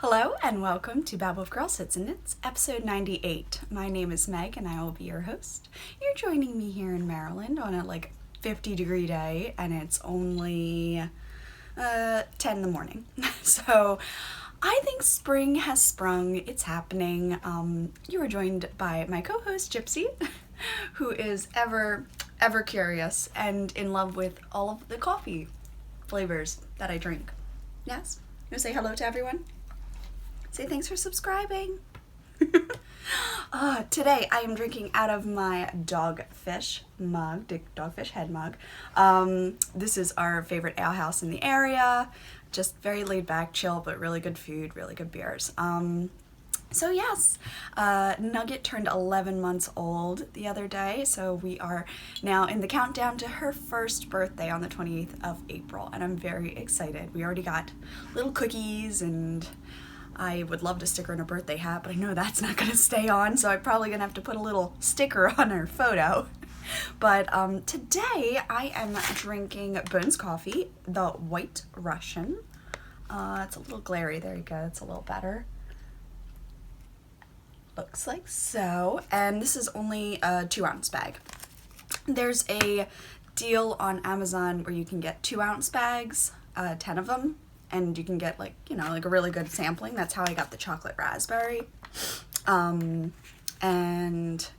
Hello and welcome to Babble of Girl Sits and Knits, episode 98. My name is Meg and I will be your host. You're joining me here in Maryland on a 50-degree day and it's only 10 in the morning. So I think spring has sprung. It's happening. You are joined by my co-host Gypsy, who is ever curious and in love with all of the coffee flavors that I drink. Yes? You want to say hello to everyone? Say thanks for subscribing. Today I am drinking out of my Dogfish mug, Dogfish Head mug. This is our favorite ale house in the area. Just very laid back, chill, but really good food, really good beers. So yes, Nugget turned 11 months old the other day, so we are now in the countdown to her first birthday on the 28th of April, and I'm very excited. We already got little cookies and I would love to stick her in a birthday hat, but I know that's not going to stay on, so I'm probably going to have to put a little sticker on her photo. But today I am drinking Bones Coffee, the White Russian. It's a little glary. There you go. It's a little better. Looks like so. And this is only a 2-ounce bag. There's a deal on Amazon where you can get 2-ounce bags, 10 of them. And you can get a really good sampling. That's how I got the chocolate raspberry. And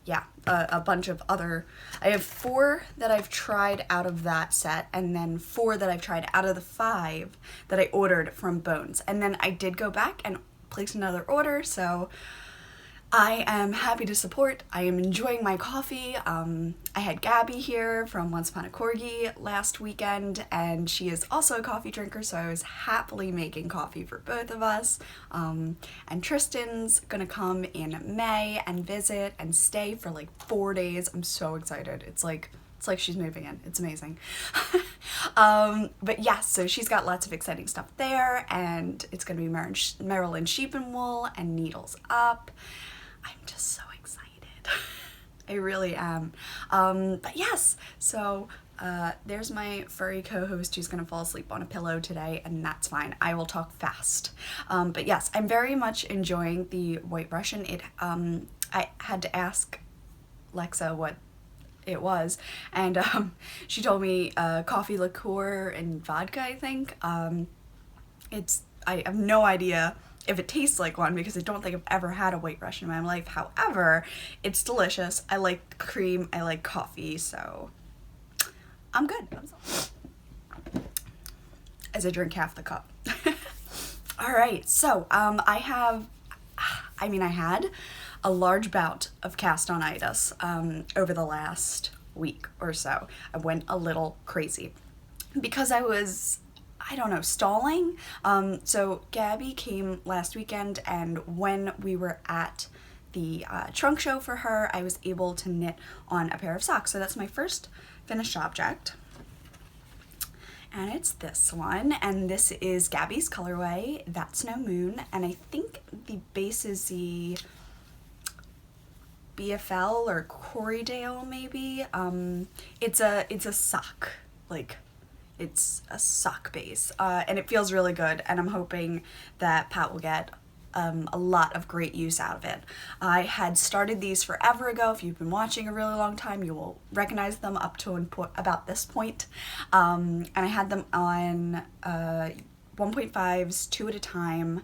yeah, a bunch of other, I have 4 that I've tried out of that set, and then 4 that I've tried out of the 5 that I ordered from Bones. And then I did go back and place another order, so I am happy to support. I am enjoying my coffee. I had Gabby here from Once Upon a Corgi last weekend, and she is also a coffee drinker, so I was happily making coffee for both of us. And Tristan's gonna come in May and visit and stay for 4 days. I'm so excited. It's like she's moving in. It's amazing. But yeah, so she's got lots of exciting stuff there, and it's gonna be Maryland Sheep and Wool and Needles Up. I'm just so excited. I really am. But yes, so there's my furry co-host who's gonna fall asleep on a pillow today, and that's fine. I will talk fast. But yes, I'm very much enjoying the White Russian. I had to ask Lexa what it was, and she told me coffee liqueur and vodka, I think. I have no idea if it tastes like one, because I don't think I've ever had a White Russian in my life. However, it's delicious. I like cream, I like coffee, so I'm good. As I drink half the cup. All right, so I had a large bout of castonitis over the last week or so. I went a little crazy because I was, stalling. So Gabby came last weekend, and when we were at the trunk show for her, I was able to knit on a pair of socks. So that's my first finished object. And it's this one, and this is Gabby's colorway, That's No Moon, and I think the base is the BFL or Corriedale maybe. It's a sock, it's a sock base, and it feels really good, and I'm hoping that Pat will get a lot of great use out of it. I had started these forever ago. If you've been watching a really long time, you will recognize them up to about this point. And I had them on 1.5s, 2 at a time,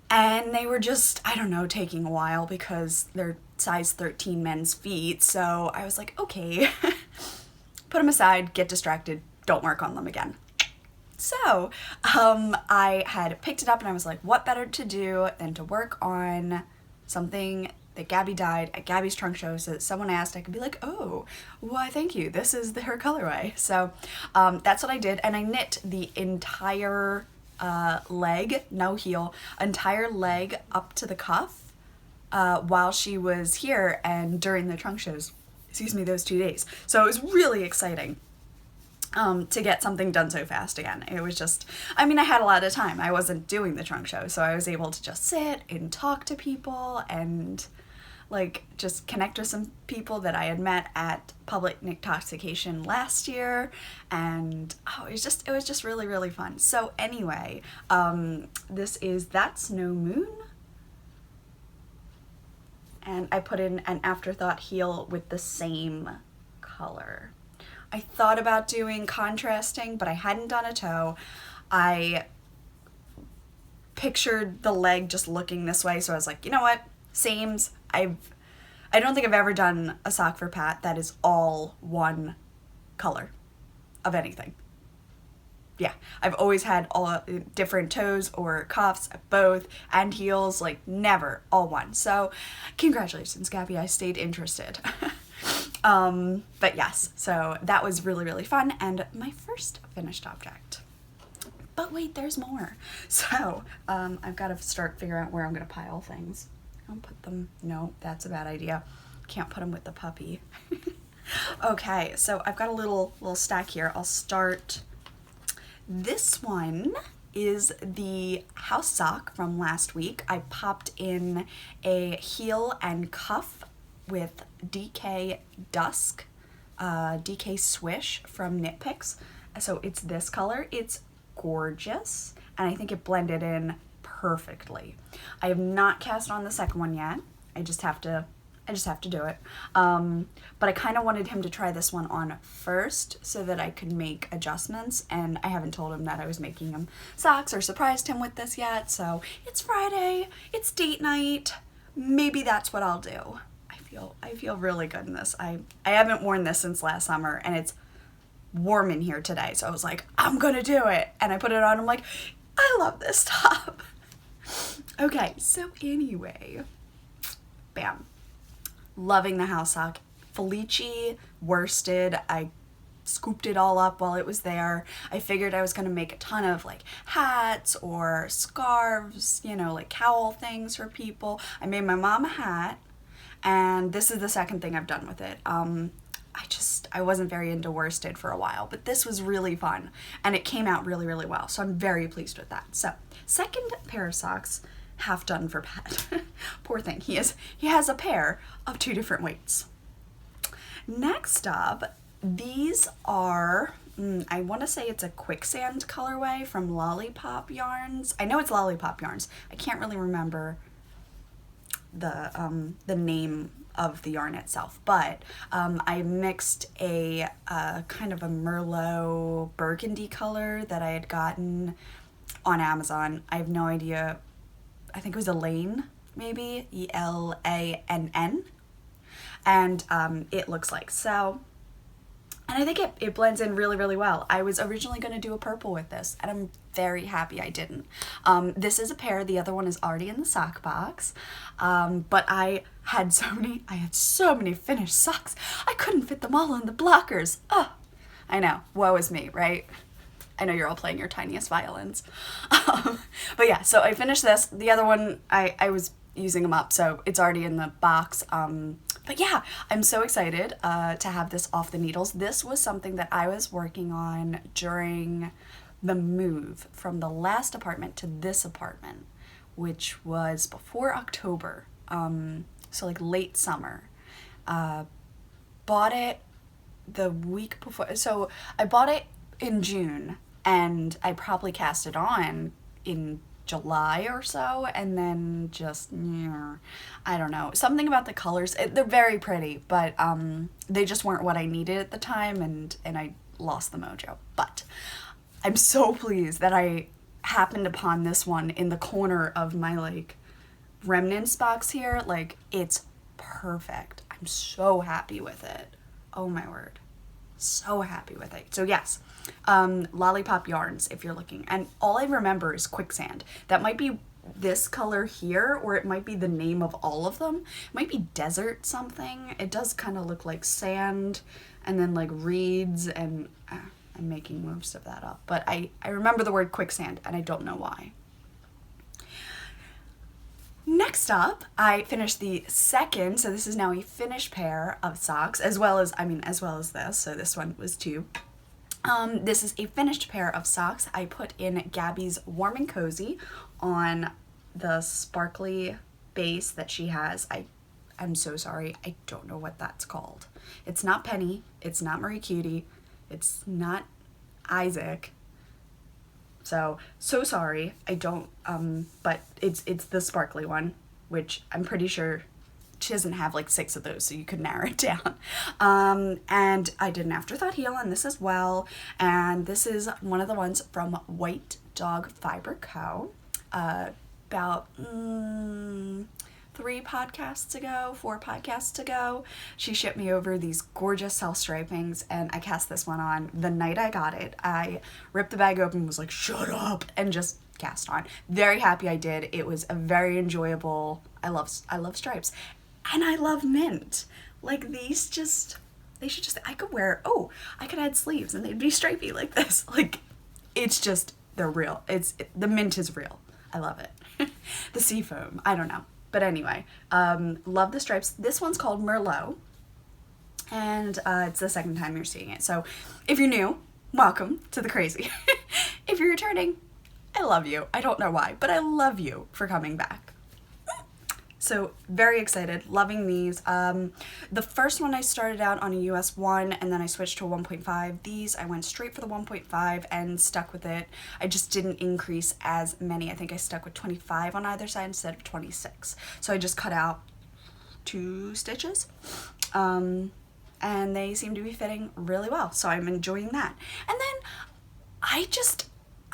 and they were just, taking a while because they're size 13 men's feet, so I was like, okay, put them aside, get distracted, don't work on them again. So I had picked it up and I was like, what better to do than to work on something that Gabby dyed at Gabby's trunk show, so that someone asked, I could be like, oh, why thank you, this is her colorway. So that's what I did, and I knit the entire leg, no heel, entire leg up to the cuff while she was here and during the trunk shows, those 2 days. So it was really exciting to get something done so fast again. It was just, I had a lot of time. I wasn't doing the trunk show, so I was able to just sit and talk to people and like just connect with some people that I had met at Public Intoxication last year, and it was just really, really fun. So anyway, this is That's No Moon, and I put in an Afterthought heel with the same color. I thought about doing contrasting, but I hadn't done a toe. I pictured the leg just looking this way, so I was like, you know what, sames. I don't think I've ever done a sock for Pat that is all one color of anything. Yeah, I've always had all different toes or cuffs, both, and heels, like never all one. So congratulations, Gabby, I stayed interested. But yes, so that was really, really fun, and my first finished object. But wait, there's more. So I've got to start figuring out where I'm going to pile things. I'll put them, no, that's a bad idea. Can't put them with the puppy. Okay, so I've got a little stack here. I'll start. This one is the house sock from last week. I popped in a heel and cuff with DK Dusk, DK Swish from Knit Picks. So it's this color. It's gorgeous, and I think it blended in perfectly. I have not cast on the second one yet. I just have to do it. But I kind of wanted him to try this one on first so that I could make adjustments, and I haven't told him that I was making him socks or surprised him with this yet. So it's Friday, it's date night. Maybe that's what I'll do. I feel really good in this. I haven't worn this since last summer, and it's warm in here today, so I was like, I'm gonna do it, and I put it on. I'm like, I love this top. Okay, so anyway, bam, loving the house sock. Felici worsted. I scooped it all up while it was there. I figured I was gonna make a ton of like hats or scarves, you know, like cowl things for people. I made my mom a hat, and this is the second thing I've done with it. I wasn't very into worsted for a while, but this was really fun, and it came out really, really well, so I'm very pleased with that. So, second pair of socks, half done for Pat. Poor thing, he has a pair of 2 different weights. Next up, these are, I want to say it's a quicksand colorway from Lollipop Yarns. I know it's Lollipop Yarns. I can't really remember the name of the yarn itself, but I mixed a kind of a Merlot burgundy color that I had gotten on Amazon. I have no idea. I think it was Elaine, maybe, Elann, and it looks like so. And I think it blends in really, really well. I was originally going to do a purple with this, and I'm very happy I didn't. This is a pair. The other one is already in the sock box. But I had so many finished socks. I couldn't fit them all in the blockers. Oh, I know. Woe is me, right? I know you're all playing your tiniest violins. But yeah, so I finished this. The other one, I was using them up, so it's already in the box. But yeah, I'm so excited to have this off the needles. This was something that I was working on during the move from the last apartment to this apartment, which was before October, so like late summer. Bought it the week before, so I bought it in June, and I probably cast it on in July or so, and then just, I don't know, something about the colors, they're very pretty, but they just weren't what I needed at the time, and I lost the mojo. But I'm so pleased that I happened upon this one in the corner of my like remnants box here. Like, it's perfect. I'm so happy with it. Oh my word. So happy with it. So yes, Lollipop Yarns if you're looking. And all I remember is quicksand. That might be this color here, or it might be the name of all of them. It might be desert something. It does kind of look like sand and then like reeds, and I'm making most of that up. But I remember the word quicksand, and I don't know why. Next up, I finished the second, so this is now a finished pair of socks, as well as this, so this one was 2. This is a finished pair of socks. I put in Gabby's Warm and Cozy on the sparkly base that she has. I'm so sorry. I don't know what that's called. It's not Penny. It's not Marie Cutie. It's not Isaac. So sorry. I don't, but it's the sparkly one, which I'm pretty sure she doesn't have like 6 of those, so you could narrow it down. And I did an afterthought heel on this as well. And this is one of the ones from White Dog Fiber Co. About 4 podcasts ago, she shipped me over these gorgeous self-stripings, and I cast this one on the night I got it. I ripped the bag open, was like, shut up, and just cast on. Very happy I did. It was a very enjoyable, I love stripes. And I love mint. Like, these just, they should just, I could add sleeves and they'd be stripey like this. Like, it's just, they're real. The mint is real. I love it. The seafoam, I don't know. But anyway, love the stripes. This one's called Merlot, and it's the second time you're seeing it. So if you're new, welcome to the crazy. If you're returning, I love you. I don't know why, but I love you for coming back. So very excited, loving these. The first one I started out on a US 1, and then I switched to a 1.5. These, I went straight for the 1.5 and stuck with it. I just didn't increase as many. I think I stuck with 25 on either side instead of 26. So I just cut out 2 stitches. And they seem to be fitting really well. So I'm enjoying that. And then I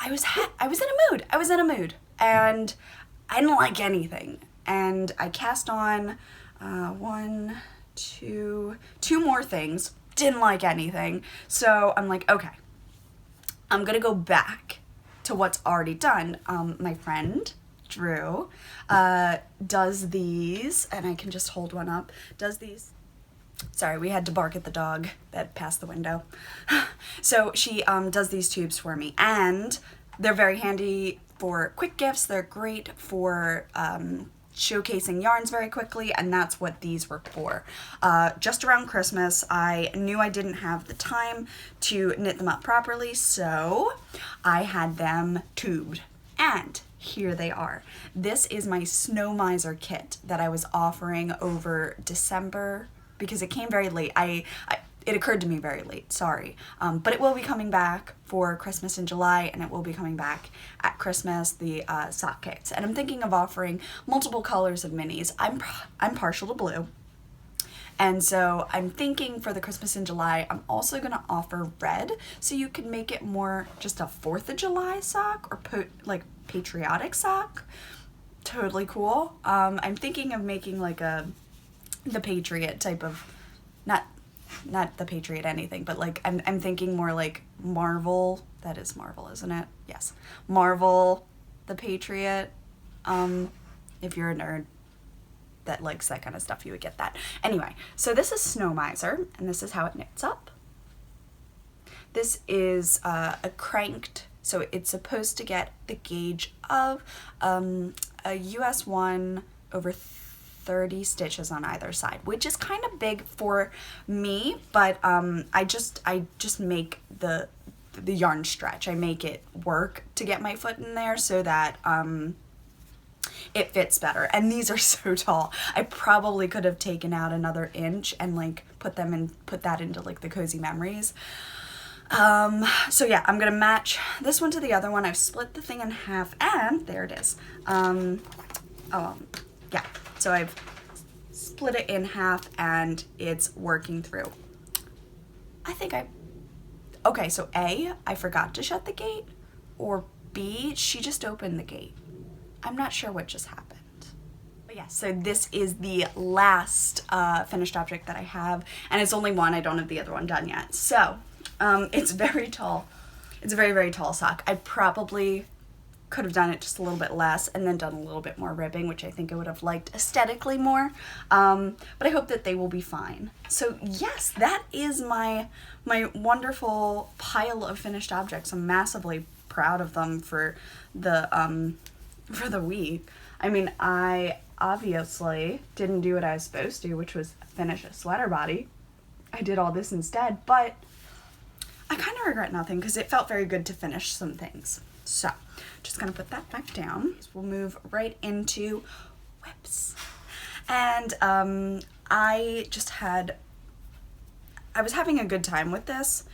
was in a mood, and I didn't like anything. And I cast on 2 more things, didn't like anything. So I'm like, okay, I'm gonna go back to what's already done. My friend, Drew, does these, and I can just hold one up, does these. Sorry, we had to bark at the dog that passed the window. So she does these tubes for me, and they're very handy for quick gifts. They're great for showcasing yarns very quickly, and that's what these were for. Just around Christmas, I knew I didn't have the time to knit them up properly, so I had them tubed, and here they are. This is my Snow Miser kit that I was offering over December, because it came very late. It occurred to me very late, sorry. But it will be coming back for Christmas in July, and it will be coming back at Christmas, the sock kits. And I'm thinking of offering multiple colors of minis. I'm partial to blue. And so I'm thinking for the Christmas in July, I'm also gonna offer red, so you can make it more just a 4th of July sock, or like patriotic sock. Totally cool. I'm thinking of making like the Patriot type of, not the Patriot anything, but like I'm thinking more like Marvel. That is Marvel, isn't it? Yes. Marvel, the Patriot. If you're a nerd that likes that kind of stuff, you would get that. Anyway, so this is Snow Miser, and this is how it knits up. This is a cranked, so it's supposed to get the gauge of a US 1 over 30 stitches on either side, which is kind of big for me, but I just make the yarn stretch. I make it work to get my foot in there so that it fits better. And these are so tall. I probably could have taken out another inch and like put that into like the Cozy Memories. So yeah, I'm gonna match this one to the other one. I've split the thing in half, and there it is. Yeah, so I've split it in half and it's working through. Okay, so A, I forgot to shut the gate, or B, she just opened the gate. I'm not sure what just happened. But yeah, so this is the last finished object that I have, and it's only one. I don't have the other one done yet. So it's very tall. It's a very, very tall sock. I probably could have done it just a little bit less and then done a little bit more ribbing, which I think I would have liked aesthetically more, but I hope that they will be fine. So yes, that is my wonderful pile of finished objects. I'm massively proud of them for the week. I mean, I obviously didn't do what I was supposed to, which was finish a sweater body. I did all this instead, but I kind of regret nothing because it felt very good to finish some things. So, just gonna put that back down. We'll move right into whips. And I was having a good time with this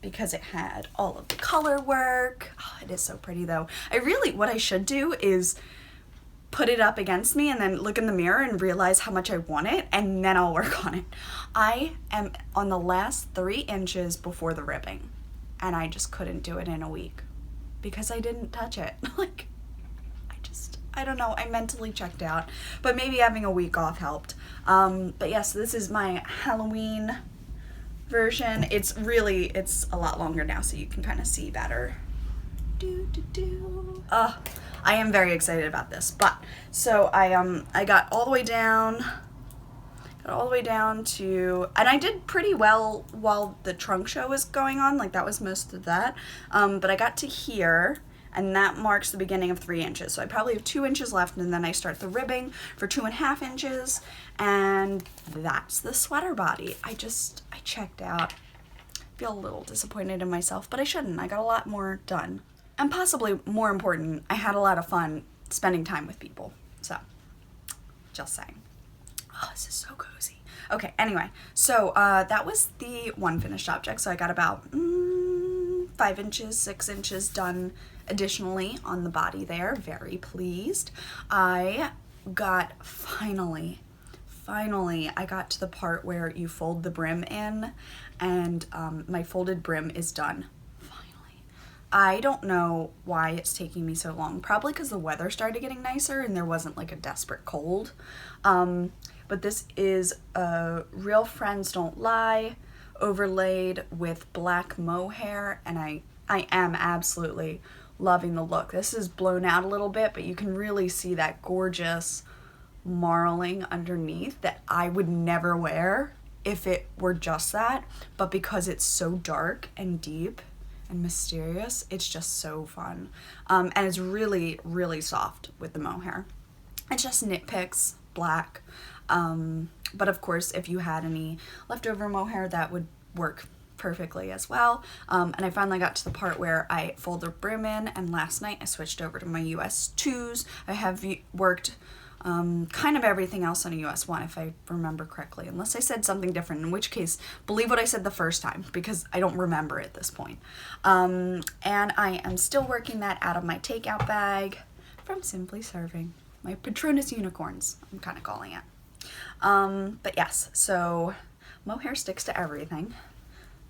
because it had all of the color work. Oh, it is so pretty though. What I should do is put it up against me and then look in the mirror and realize how much I want it, and then I'll work on it. I am on the last 3 inches before the ribbing, and I just couldn't do it in a week because I didn't touch it. Like, I don't know, I mentally checked out, but maybe having a week off helped. But yes, this is my Halloween version. It's a lot longer now, so you can kind of see better. I am very excited about this. But so I got all the way down to, and I did pretty well while the trunk show was going on. Like, that was most of that. But I got to here, and that marks the beginning of 3 inches. So I probably have 2 inches left, and then I start the ribbing for 2.5 inches, and that's the sweater body. I checked out. Feel a little disappointed in myself, but I shouldn't. I got a lot more done. And possibly more important, I had a lot of fun spending time with people. So, just saying. Oh, this is so cozy. Okay, anyway, so that was the one finished object. So I got about 5 inches, 6 inches done additionally on the body there. Very pleased. I got finally, I got to the part where you fold the brim in, and my folded brim is done. I don't know why it's taking me so long. Probably because the weather started getting nicer and there wasn't like a desperate cold. But this is a Real Friends Don't Lie overlaid with black mohair, and I am absolutely loving the look. This is blown out a little bit, but you can really see that gorgeous marling underneath that I would never wear if it were just that. But because it's so dark and deep and mysterious, it's just so fun. And it's really, really soft with the mohair. It's just nitpicks, black. But of course, if you had any leftover mohair, that would work perfectly as well. And I finally got to the part where I fold the brim in, and last night I switched over to my US 2s. I have worked kind of everything else on a US 1, if I remember correctly, unless I said something different, in which case, believe what I said the first time, because I don't remember at this point. And I am still working that out of my takeout bag from Simply Serving. My Patronus unicorns, I'm kind of calling it. But yes, so mohair sticks to everything.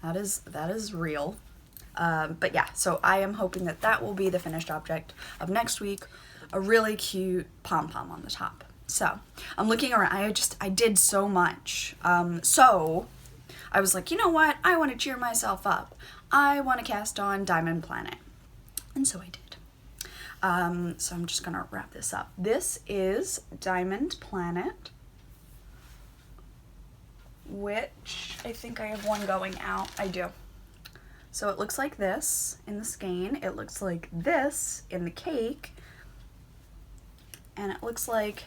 That is real. But yeah, so I am hoping that that will be the finished object of next week. A really cute pom-pom on the top. So I'm looking around. I did so much. So I was like, you know what? I want to cheer myself up. I want to cast on Diamond Planet. And so I did. So I'm just going to wrap this up. This is Diamond Planet, which I think I have one going out. I do. So it looks like this in the skein. It looks like this in the cake. And it looks like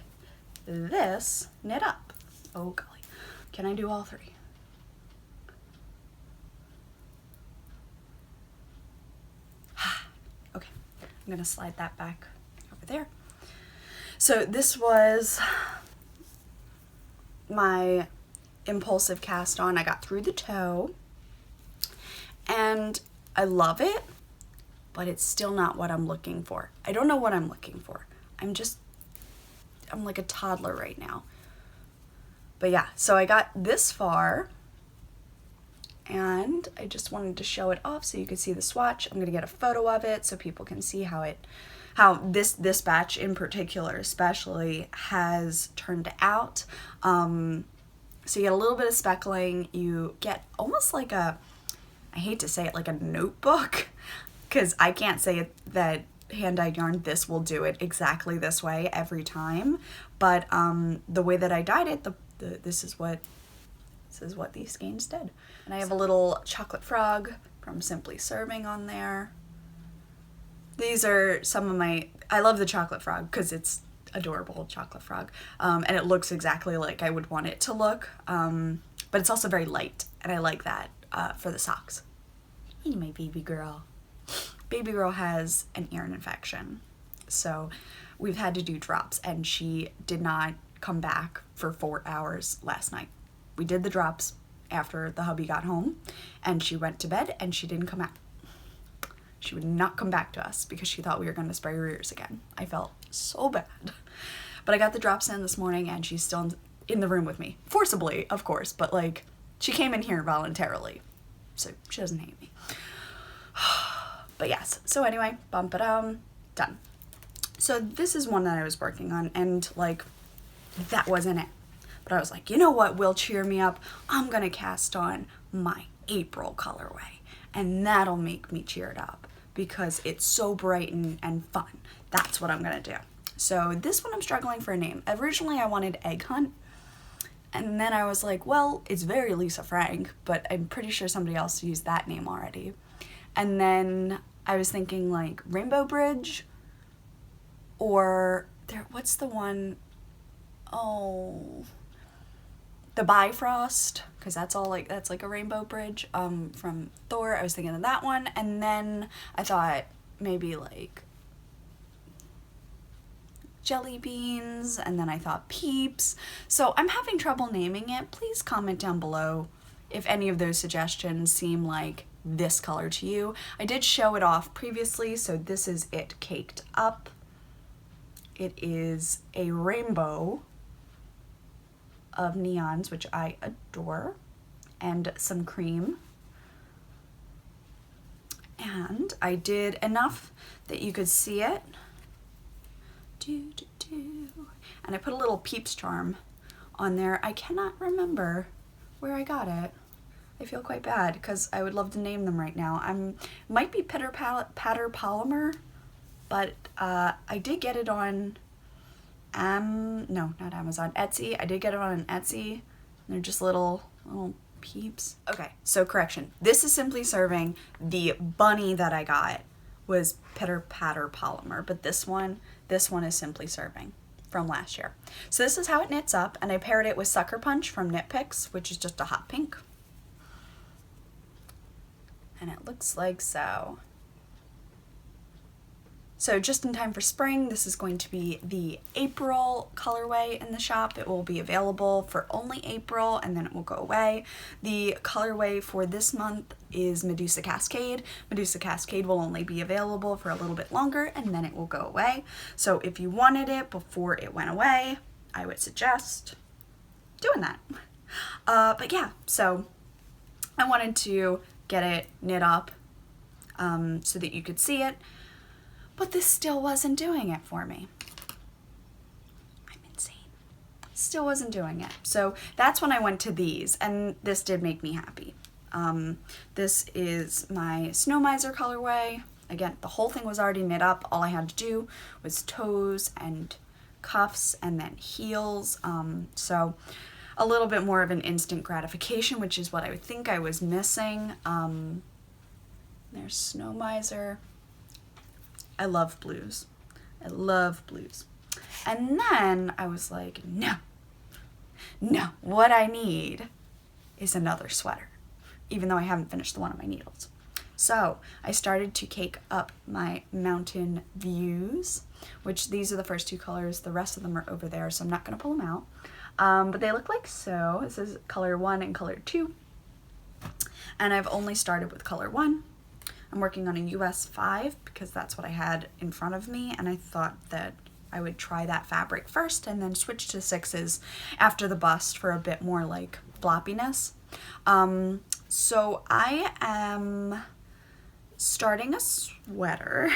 this knit up. Oh golly. Can I do all three? Okay, I'm gonna slide that back over there. So this was my impulsive cast on. I got through the toe and I love it, but it's still not what I'm looking for. I don't know what I'm looking for. I'm like a toddler right now. But yeah, so I got this far and I just wanted to show it off so you could see the swatch. I'm gonna get a photo of it so people can see how this batch in particular especially has turned out. So you get a little bit of speckling, you get almost like I hate to say it, like a notebook, because I can't say it that hand-dyed yarn, this will do it exactly this way every time, but the way that I dyed it, this is what these skeins did. And I have a little chocolate frog from Simply Serving on there. These are some of I love the chocolate frog because it's adorable chocolate frog, and it looks exactly like I would want it to look, but it's also very light, and I like that for the socks. Hey, my baby girl. Baby girl has an ear infection, so we've had to do drops, and she did not come back for 4 hours last night. We did the drops after the hubby got home, and she went to bed, and she didn't come out. She would not come back to us because she thought we were going to spray her ears again. I felt so bad. But I got the drops in this morning, and she's still in the room with me. Forcibly, of course, but like, she came in here voluntarily. So she doesn't hate me. But yes, so anyway, bump it done. So this is one that I was working on, and like, that wasn't it. But I was like, you know what will cheer me up? I'm gonna cast on my April colorway, and that'll make me cheered up because it's so bright and fun. That's what I'm gonna do. So this one I'm struggling for a name. Originally I wanted Egg Hunt, and then I was like, well, it's very Lisa Frank, but I'm pretty sure somebody else used that name already. And then I was thinking like Rainbow Bridge, or what's the one, the Bifrost, because that's like a rainbow bridge from Thor. I was thinking of that one, and then I thought maybe like Jelly Beans, and then I thought Peeps. So I'm having trouble naming it. Please comment down below if any of those suggestions seem like this color to you. I did show it off previously, so this is it caked up. It is a rainbow of neons, which I adore, and some cream. And I did enough that you could see it. And I put a little Peeps charm on there. I cannot remember where I got it. I feel quite bad because I would love to name them right now. Might be Patter Polymer, but I did get it on no, not Amazon, Etsy. I did get it on Etsy. They're just little Peeps. Okay, so correction. This is Simply Serving. The bunny that I got was Patter Polymer, but this one is Simply Serving from last year. So this is how it knits up, and I paired it with Sucker Punch from Knit Picks, which is just a hot pink. And it looks like so. So just in time for spring, this is going to be the April colorway in the shop. It will be available for only April, and then it will go away. The colorway for this month is Medusa Cascade. Medusa Cascade will only be available for a little bit longer, and then it will go away. So if you wanted it before it went away, I would suggest doing that. But yeah, so I wanted to get it knit up so that you could see it. But this still wasn't doing it for me. I'm insane. Still wasn't doing it. So that's when I went to these, and this did make me happy. This is my Snow Miser colorway. Again, the whole thing was already knit up. All I had to do was toes and cuffs and then heels. So a little bit more of an instant gratification, which is what I would think I was missing. There's Snow Miser. I love blues. I love blues. And then I was like, no, what I need is another sweater, even though I haven't finished the one on my needles. So I started to cake up my Mountain Views, which these are the first two colors. The rest of them are over there, so I'm not going to pull them out. But they look like so. This is color 1 and color 2. And I've only started with color 1. I'm working on a US 5 because that's what I had in front of me, and I thought that I would try that fabric first and then switch to 6s after the bust for a bit more like floppiness. So I am starting a sweater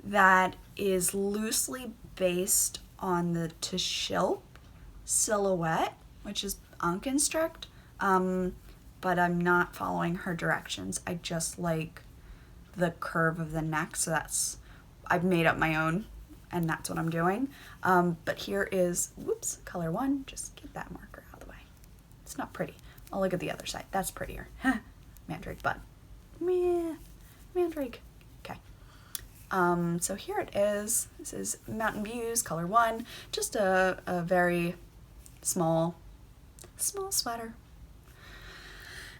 that is loosely based on the Tashilp silhouette, which is unconstruct, but I'm not following her directions. I just like the curve of the neck, so I've made up my own, and that's what I'm doing. But here is, whoops, color 1. Just get that marker out of the way. It's not pretty. I'll look at the other side. That's prettier. Mandrake bud. Meh. Mandrake. Okay. So here it is. This is Mountain Views, color 1. Just a very small sweater.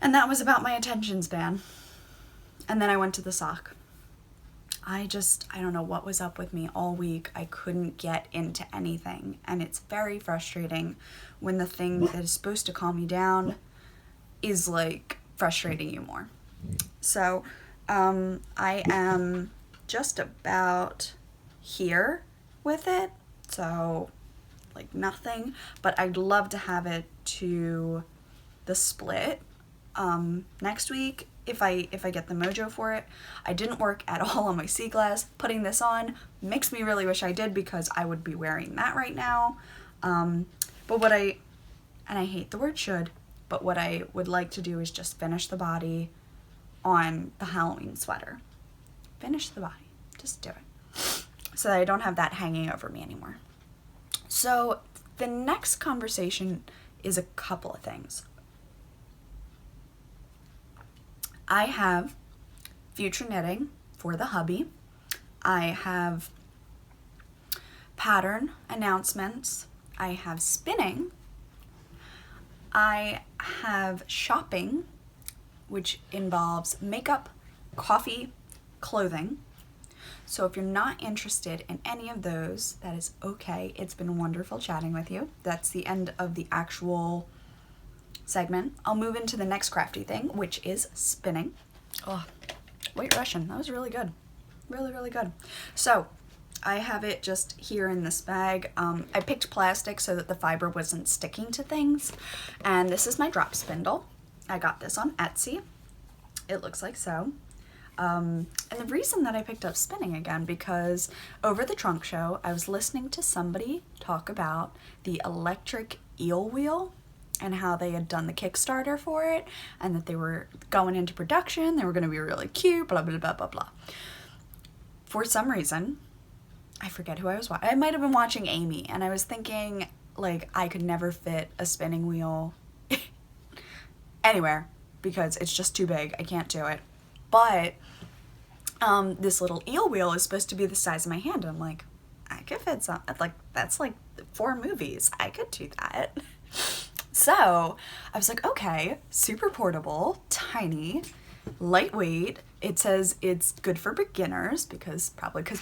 And that was about my attention span. And then I went to the sock. I don't know what was up with me all week. I couldn't get into anything, and it's very frustrating when the thing that is supposed to calm you down is like frustrating you more. So I am just about here with it, so like nothing, but I'd love to have it to the split next week if I get the mojo for it. I didn't work at all on my sea glass. Putting this on makes me really wish I did, because I would be wearing that right now. But what I hate the word should, but what I would like to do is just finish the body on the Halloween sweater. Finish the body. Just do it. So that I don't have that hanging over me anymore. So the next conversation is a couple of things. I have future knitting for the hubby. I have pattern announcements. I have spinning. I have shopping, which involves makeup, coffee, clothing. So if you're not interested in any of those, that is okay. It's been wonderful chatting with you. That's the end of the actual segment. I'll move into the next crafty thing, which is spinning. Oh, White Russian. That was really good. Really, really good. So I have it just here in this bag. I picked plastic so that the fiber wasn't sticking to things. And this is my drop spindle. I got this on Etsy. It looks like so. And the reason that I picked up spinning again, because over the trunk show, I was listening to somebody talk about the electric eel wheel and how they had done the Kickstarter for it and that they were going into production. They were going to be really cute, blah, blah, blah, blah, blah. For some reason, I forget who I was watching. I might have been watching Amy, and I was thinking, like, I could never fit a spinning wheel anywhere because it's just too big. I can't do it. But this little eel wheel is supposed to be the size of my hand. And I'm like, I could fit some, like, that's like 4 movies. I could do that. So I was like, okay, super portable, tiny, lightweight. It says it's good for beginners, because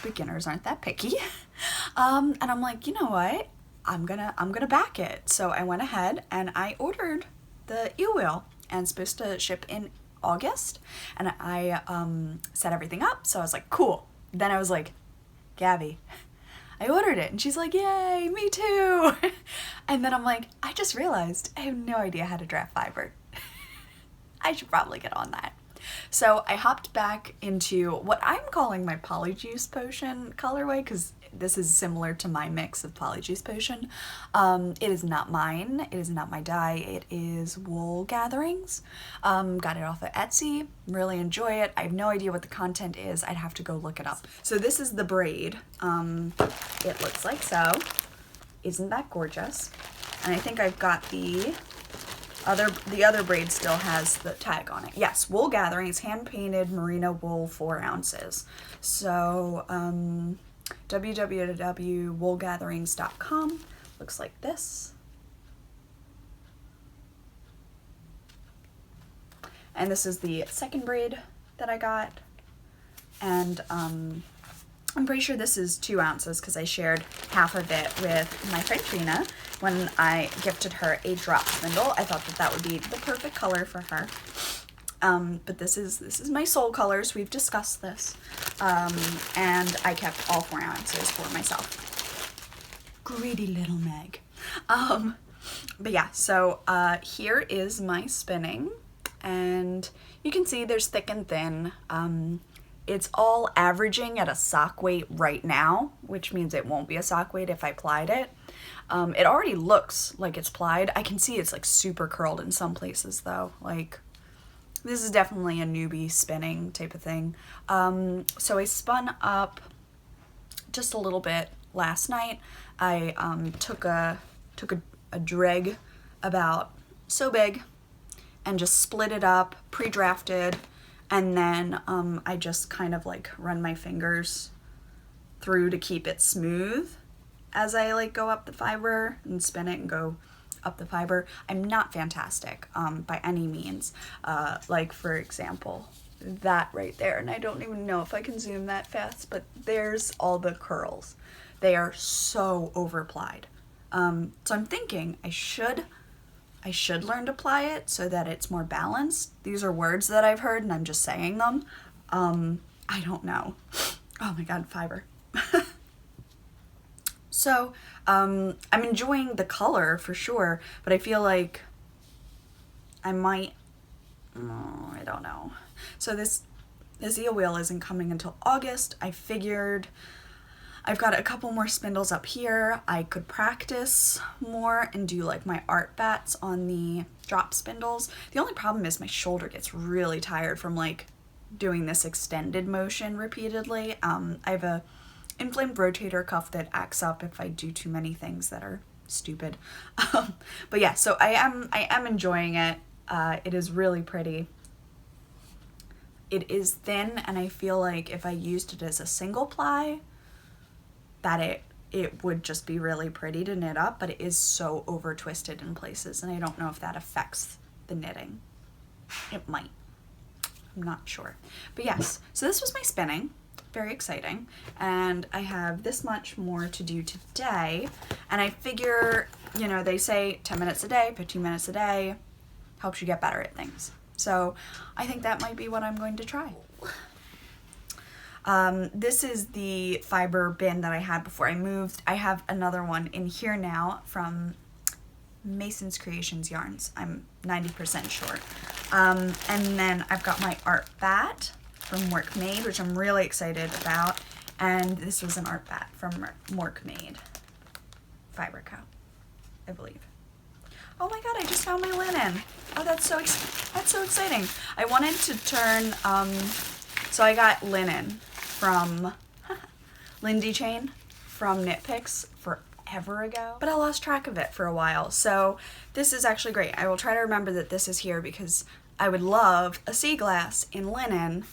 beginners aren't that picky. And I'm like, you know what? I'm gonna back it. So I went ahead and I ordered the eel wheel, and it's supposed to ship in August, and I set everything up. So I was like, cool. Then I was like, Gabby, I ordered it. And she's like, yay, me too. And then I'm like, I just realized I have no idea how to draft fiber. I should probably get on that. So I hopped back into what I'm calling my Polyjuice Potion colorway, because this is similar to my mix of Polyjuice Potion. It is not mine. It is not my dye. It is Wool Gatherings. Got it off of Etsy. Really enjoy it. I have no idea what the content is. I'd have to go look it up. So this is the braid. It looks like so. Isn't that gorgeous? And I think I've got the other braid still has the tag on it. Yes, Wool Gatherings, hand-painted merino wool, 4 ounces. So, www.woolgatherings.com. Looks like this. And this is the second braid that I got. And I'm pretty sure this is 2 ounces because I shared half of it with my friend Trina when I gifted her a drop spindle. I thought that would be the perfect color for her. But this is my soul colors. We've discussed this. And I kept all 4 ounces for myself. Greedy little Meg. But yeah, so here is my spinning. And you can see there's thick and thin. It's all averaging at a sock weight right now, which means it won't be a sock weight if I plied it. It already looks like it's plied. I can see it's like super curled in some places though. Like, this is definitely a newbie spinning type of thing. So I spun up just a little bit last night. I took a dreg about so big and just split it up, pre-drafted, and then I just kind of like run my fingers through to keep it smooth as I like go up the fiber and spin it and go up the fiber. I'm not fantastic by any means. Like for example, that right there. And I don't even know if I can zoom that fast, but there's all the curls. They are so overapplied. So I'm thinking I should learn to apply it so that it's more balanced. These are words that I've heard and I'm just saying them. I don't know. Oh my God, fiber. So, I'm enjoying the color for sure, but I feel like I might, I don't know. So this eel wheel isn't coming until August. I figured I've got a couple more spindles up here. I could practice more and do like my art bats on the drop spindles. The only problem is my shoulder gets really tired from like doing this extended motion repeatedly. I have a inflamed rotator cuff that acts up if I do too many things that are stupid. But yeah, so I am enjoying it. It is really pretty. It is thin, and I feel like if I used it as a single ply, that it would just be really pretty to knit up, but it is so over twisted in places, and I don't know if that affects the knitting. It might. I'm not sure. But yes, so this was my spinning. Very exciting. And I have this much more to do today. And I figure, you know, they say 10 minutes a day, 15 minutes a day helps you get better at things. So I think that might be what I'm going to try. This is the fiber bin that I had before I moved. I have another one in here now from Mason's Creations Yarns. I'm 90% sure. And then I've got my art bat from Work Made, which I'm really excited about. And this was an art bat from Work Made. Fiber Co, I believe. Oh my God, I just found my linen. Oh, that's so exciting. I wanted to turn, so I got linen from Lindy Chain from Knit Picks forever ago, but I lost track of it for a while. So this is actually great. I will try to remember that this is here because I would love a sea glass in linen.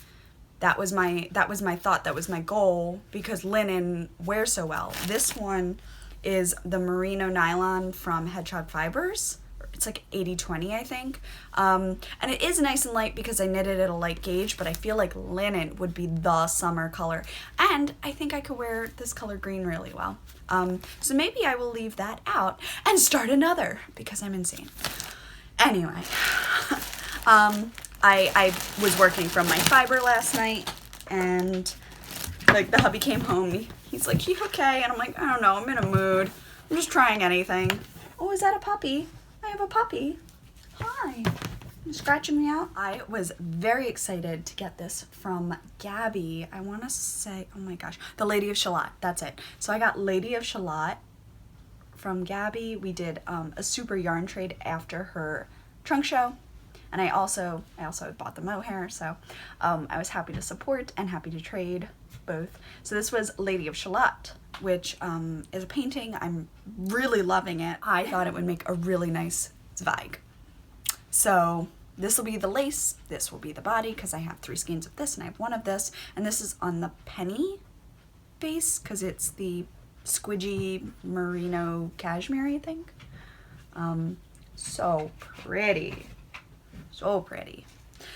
That was my thought, that was my goal, because linen wears so well. This one is the merino nylon from Hedgehog Fibers. It's like 80-20, I think. And it is nice and light because I knitted at a light gauge, but I feel like linen would be the summer color. And I think I could wear this color green really well. So maybe I will leave that out and start another because I'm insane. Anyway, I was working from my fiber last night, and like the hubby came home. He's like, "You okay?" And I'm like, "I don't know. I'm in a mood. I'm just trying anything." Oh, is that a puppy? I have a puppy. Hi. You're scratching me out. I was very excited to get this from Gabby. I want to say, oh my gosh, the Lady of Shalott. That's it. So I got Lady of Shalott from Gabby. We did a super yarn trade after her trunk show. And I also bought the mohair, so I was happy to support and happy to trade both. So this was Lady of Shalott, which is a painting. I'm really loving it. I thought it would make a really nice Zweig. So this will be the lace, this will be the body, because I have 3 skeins of this and I have 1 of this. And this is on the penny base, because it's the squidgy merino cashmere, I think. So pretty. So pretty.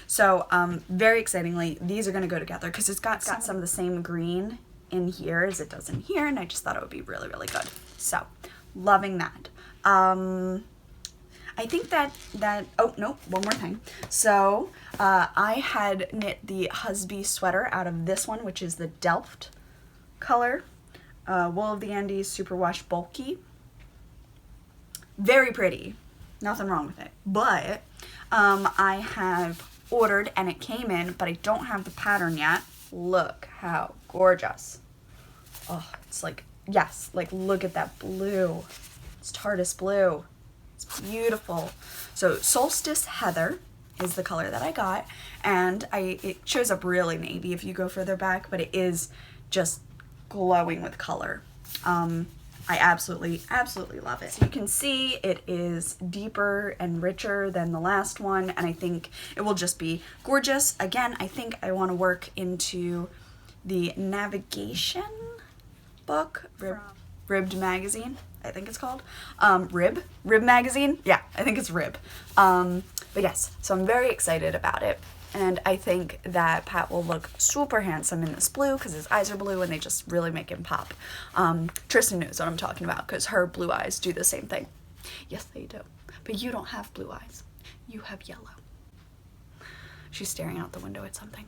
So very excitingly, these are going to go together because it's got some of the same green in here as it does in here, and I just thought it would be really, really good. So loving that. I think that oh no, one more thing. So I had knit the Husby sweater out of this one, which is the Delft color, Wool of the Andes Superwash Bulky. Very pretty, nothing wrong with it, but I have ordered and it came in, but I don't have the pattern yet. Look how gorgeous. Oh, it's like, yes, like look at that blue. It's Tardis blue. It's beautiful. So Solstice Heather is the color that I got, and it shows up really navy if you go further back, but it is just glowing with color. I absolutely love it. So you can see it is deeper and richer than the last one, and I think it will just be gorgeous. Again, I think I want to work into the navigation book, Ribbed magazine, I think it's called. Rib magazine? Yeah, I think it's Rib. But yes, so I'm very excited about it. And I think that Pat will look super handsome in this blue because his eyes are blue and they just really make him pop. Tristan knows what I'm talking about because her blue eyes do the same thing. Yes, they do. But you don't have blue eyes. You have yellow. She's staring out the window at something.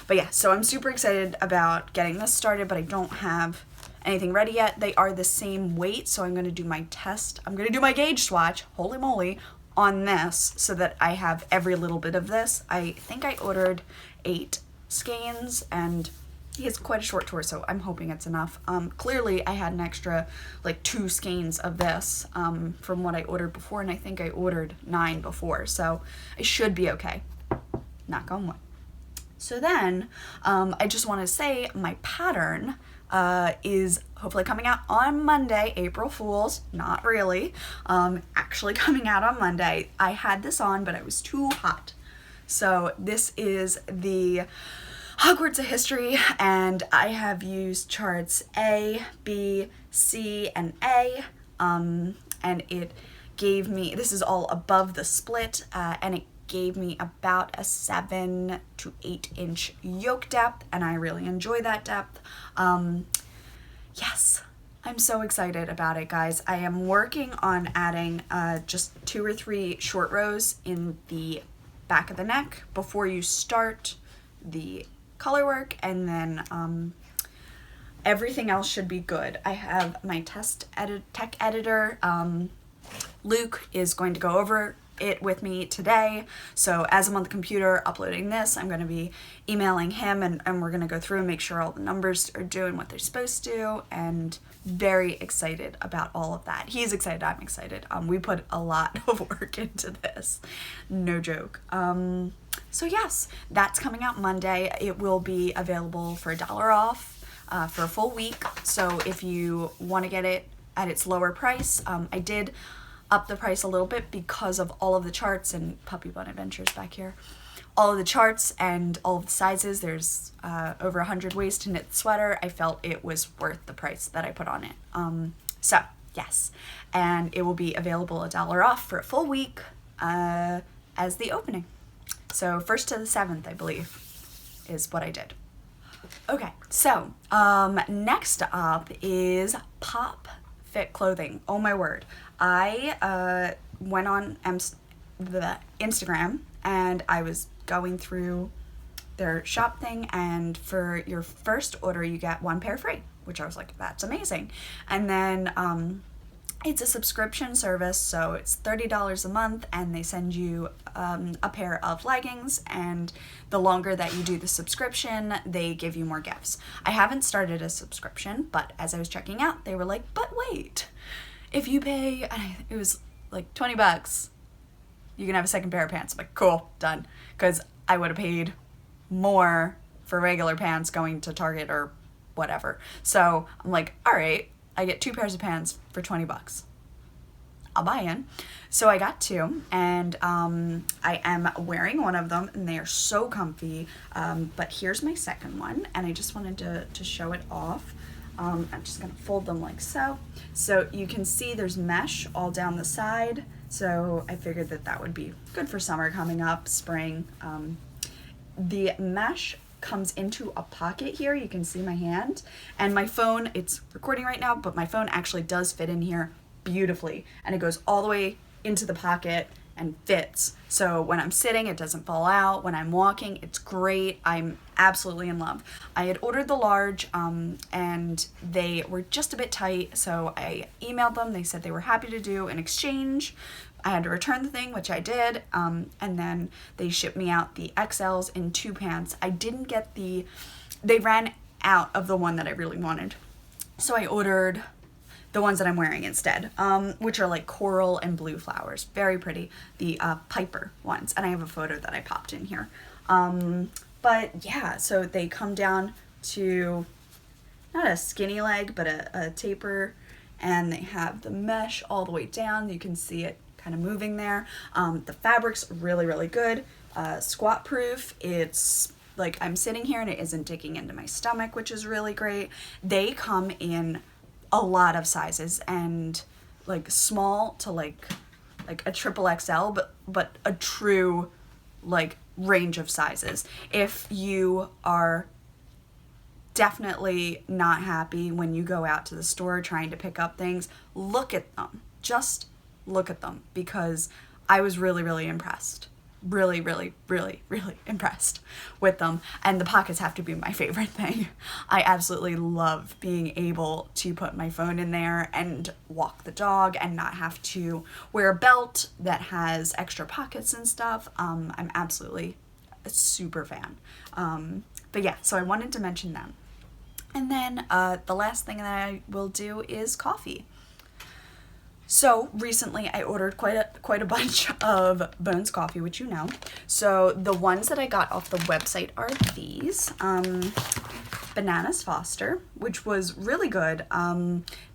But yeah, so I'm super excited about getting this started, but I don't have anything ready yet. They are the same weight, so I'm going to do my test. I'm going to do my gauge swatch, holy moly, on this so that I have every little bit of this. I think I ordered 8 skeins, and he has quite a short torso. I'm hoping it's enough. Clearly, I had an extra, like, 2 skeins of this from what I ordered before, and I think I ordered 9 before, so I should be okay. Knock on wood. So then, I just want to say my pattern is hopefully coming out on Monday, April Fool's, not really, actually coming out on Monday. I had this on, but I was too hot. So this is the Hogwarts of History, and I have used charts A, B, C, and A, and it gave me, this is all above the split, and it gave me about a 7 to 8 inch yoke depth, and I really enjoy that depth. Yes, I'm so excited about it, guys. I am working on adding just 2 or 3 short rows in the back of the neck before you start the color work, and then everything else should be good. I have my tech editor, Luke, is going to go over it with me today. So as I'm on the computer uploading this, I'm going to be emailing him, and we're going to go through and make sure all the numbers are doing what they're supposed to, and very excited about all of that. He's excited, I'm excited. We put a lot of work into this, no joke. So yes, that's coming out Monday. It will be available for $1 off for a full week. So if you want to get it at its lower price, I did up the price a little bit because of all of the charts and Puppy Bun Adventures back here. All of the charts and all of the sizes. There's over 100 ways to knit the sweater. I felt it was worth the price that I put on it. So yes, and it will be available $1 off for a full week as the opening. So 1st to the 7th, I believe, is what I did. Okay, so next up is Pop Fit Clothing. Oh my word. I went on the Instagram, and I was going through their shop thing, and for your first order you get 1 pair free, which I was like, that's amazing. And then it's a subscription service, so it's $30 a month, and they send you a pair of leggings, and the longer that you do the subscription, they give you more gifts. I haven't started a subscription, but as I was checking out, they were like, but wait, if you pay, it was like $20, you can have a second pair of pants. I'm like, cool, done. Because I would have paid more for regular pants going to Target or whatever. So I'm like, all right, I get 2 pairs of pants for $20. I'll buy in. So I got 2, and I am wearing one of them, and they are so comfy. But here's my second one, and I just wanted to show it off. I'm just gonna fold them like so. So you can see there's mesh all down the side. So I figured that would be good for summer coming up, spring. The mesh comes into a pocket here. You can see my hand, and my phone, it's recording right now, but my phone actually does fit in here beautifully, and it goes all the way into the pocket and fits. So when I'm sitting, it doesn't fall out. When I'm walking, it's great. I'm absolutely in love. I had ordered the large, and they were just a bit tight, so I emailed them. They said they were happy to do an exchange. I had to return the thing, which I did, and then they shipped me out the XLs in 2 pants. I didn't get they ran out of the one that I really wanted, so I ordered the ones that I'm wearing instead, which are like coral and blue flowers. Very pretty. The Piper ones. And I have a photo that I popped in here. But yeah, so they come down to not a skinny leg, but a taper. And they have the mesh all the way down. You can see it kind of moving there. The fabric's really, really good. Squat proof. It's like I'm sitting here and it isn't digging into my stomach, which is really great. They come in a lot of sizes, and like small to like a triple XL, but a true like range of sizes. If you are definitely not happy when you go out to the store trying to pick up things, look at them. Just look at them, because I was really, really impressed. Really, really, really, really impressed with them. And the pockets have to be my favorite thing. I absolutely love being able to put my phone in there and walk the dog and not have to wear a belt that has extra pockets and stuff. I'm absolutely a super fan. But yeah, so I wanted to mention them. And then the last thing that I will do is coffee. So recently I ordered quite a bunch of Bones coffee, which you know. So the ones that I got off the website are these. Bananas Foster, which was really good.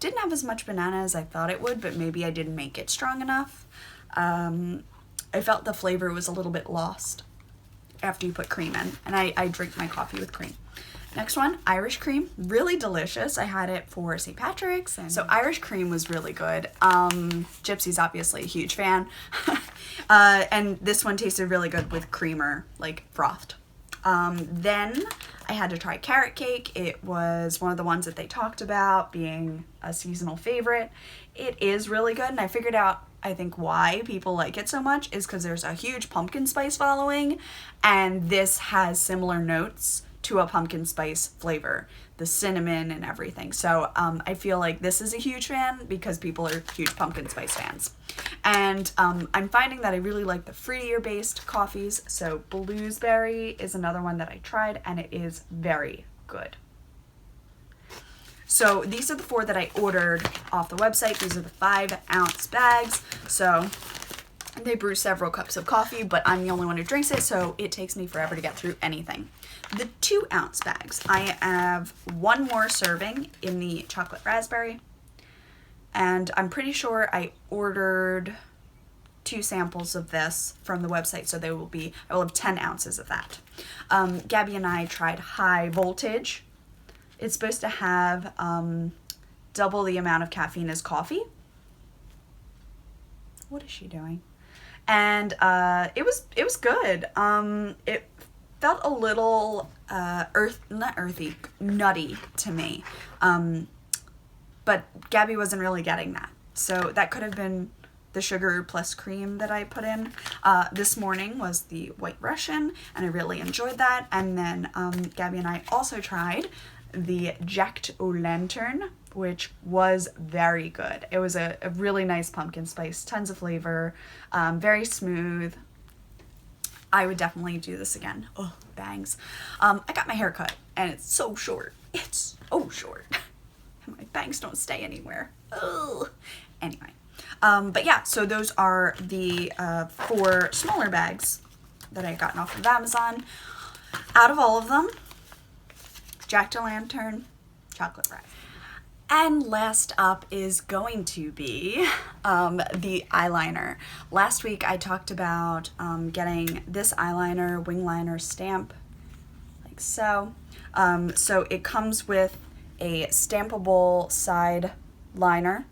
Didn't have as much banana as I thought it would, but maybe I didn't make it strong enough. I felt the flavor was a little bit lost after you put cream in, and I drink my coffee with cream. Next one, Irish cream, really delicious. I had it for St. Patrick's, and so Irish cream was really good. Gypsy's obviously a huge fan, and this one tasted really good with creamer, like frothed. Then I had to try carrot cake. It was one of the ones that they talked about being a seasonal favorite. It is really good, and I figured out, I think, why people like it so much is because there's a huge pumpkin spice following, and this has similar notes to a pumpkin spice flavor, the cinnamon and everything. So I feel like this is a huge fan because people are huge pumpkin spice fans. And I'm finding that I really like the fruitier based coffees. So Bluesberry is another one that I tried, and it is very good. So these are the 4 that I ordered off the website. These are the 5-ounce bags. So they brew several cups of coffee, but I'm the only one who drinks it, so it takes me forever to get through anything. The 2-ounce bags, I have 1 more serving in the chocolate raspberry, and I'm pretty sure I ordered 2 samples of this from the website, so I will have 10 ounces of that. Gabby and I tried high voltage. It's supposed to have double the amount of caffeine as coffee. What is she doing? And it was good. It felt a little nutty to me. But Gabby wasn't really getting that. So that could have been the sugar plus cream that I put in. This morning was the White Russian, and I really enjoyed that. And then Gabby and I also tried the Jack-o'-lantern, which was very good. It was a really nice pumpkin spice, tons of flavor, very smooth. I would definitely do this again. Oh, bangs. I got my hair cut, and it's so short. It's so short. And my bangs don't stay anywhere. Ugh. Anyway. But yeah, so those are the 4 smaller bags that I had gotten off of Amazon. Out of all of them, Jack-o'-lantern, chocolate raspberry. And last up is going to be the eyeliner. Last week I talked about getting this eyeliner, wing liner stamp, like so. So it comes with a stampable side liner.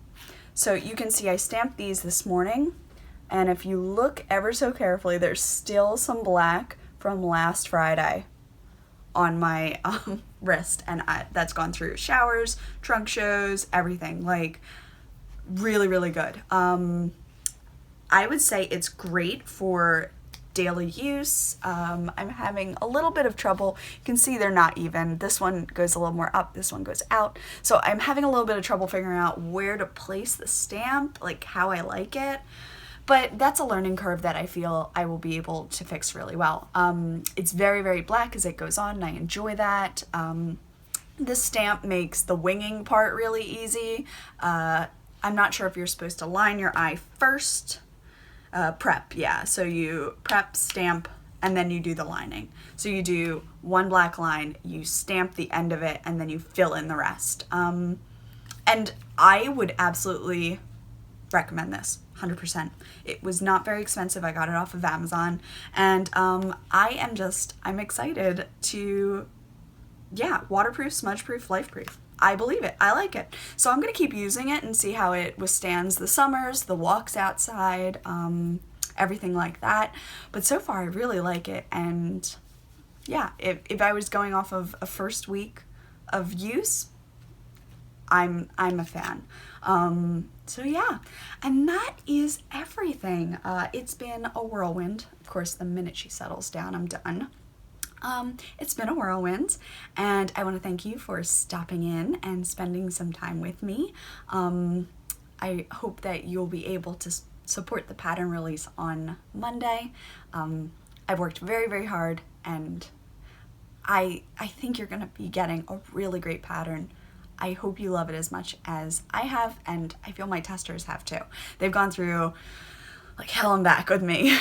So you can see I stamped these this morning, and if you look ever so carefully, there's still some black from last Friday on my wrist, and that's gone through showers, trunk shows, everything. Like, really, really good. I would say it's great for daily use. I'm having a little bit of trouble. You can see they're not even. This one goes a little more up, this one goes out. So I'm having a little bit of trouble figuring out where to place the stamp, like how I like it. But that's a learning curve that I feel I will be able to fix really well. It's very, very black as it goes on, and I enjoy that. This stamp makes the winging part really easy. I'm not sure if you're supposed to line your eye first. Prep, yeah. So you prep, stamp, and then you do the lining. So you do one black line, you stamp the end of it, and then you fill in the rest. And I would absolutely recommend this, 100%. It was not very expensive. I got it off of Amazon, and I'm excited to, waterproof, smudge-proof, life-proof. I believe it. I like it. So I'm going to keep using it and see how it withstands the summers, the walks outside. everything like that. But so far I really like it, and yeah, if I was going off of a first week of use, I'm a fan. So yeah, and that is everything. It's been a whirlwind. Of course, the minute she settles down, I'm done. It's been a whirlwind, and I want to thank you for stopping in and spending some time with me. I hope that you'll be able to support the pattern release on Monday. I've worked very, very hard, and I think you're going to be getting a really great pattern. I hope you love it as much as I have, and I feel my testers have too. They've gone through like hell and back with me.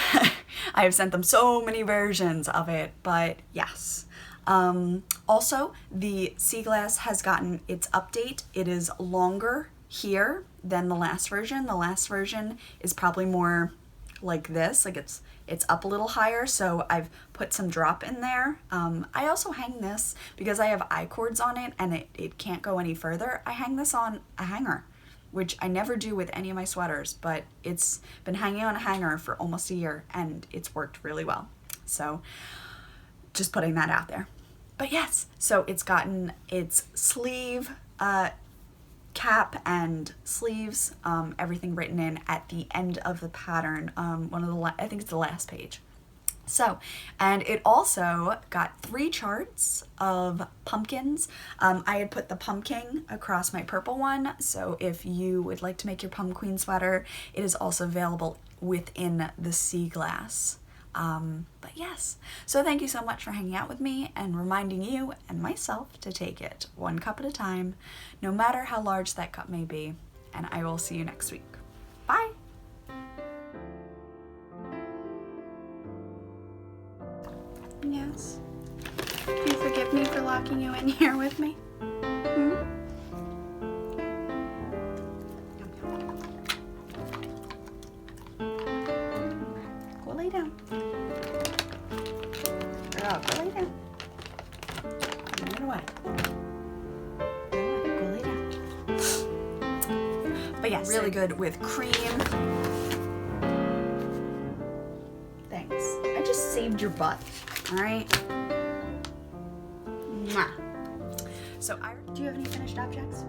I have sent them so many versions of it, but yes. Also, the sea glass has gotten its update. It is longer here than the last version. The last version is probably more like this, like it's up a little higher, so I've put some drop in there. I also hang this because I have I-cords on it and it can't go any further. I hang this on a hanger, which I never do with any of my sweaters, but it's been hanging on a hanger for almost a year and it's worked really well. So just putting that out there. But yes, so it's gotten its sleeve, cap and sleeves, everything written in at the end of the pattern. I think it's the last page. So, and it also got 3 charts of pumpkins. I had put the pumpkin across my purple one, so if you would like to make your pumpkin sweater, it is also available within the sea glass. But yes, so thank you so much for hanging out with me and reminding you and myself to take it one cup at a time, no matter how large that cup may be, and I will see you next week. Bye! Yes? Do you forgive me for locking you in here with me? Go lay down. Girl, go lay down. Get away. Go lay down. But yes, really good with cream. Thanks. I just saved your butt. All right. Mwah. So, do you have any finished objects?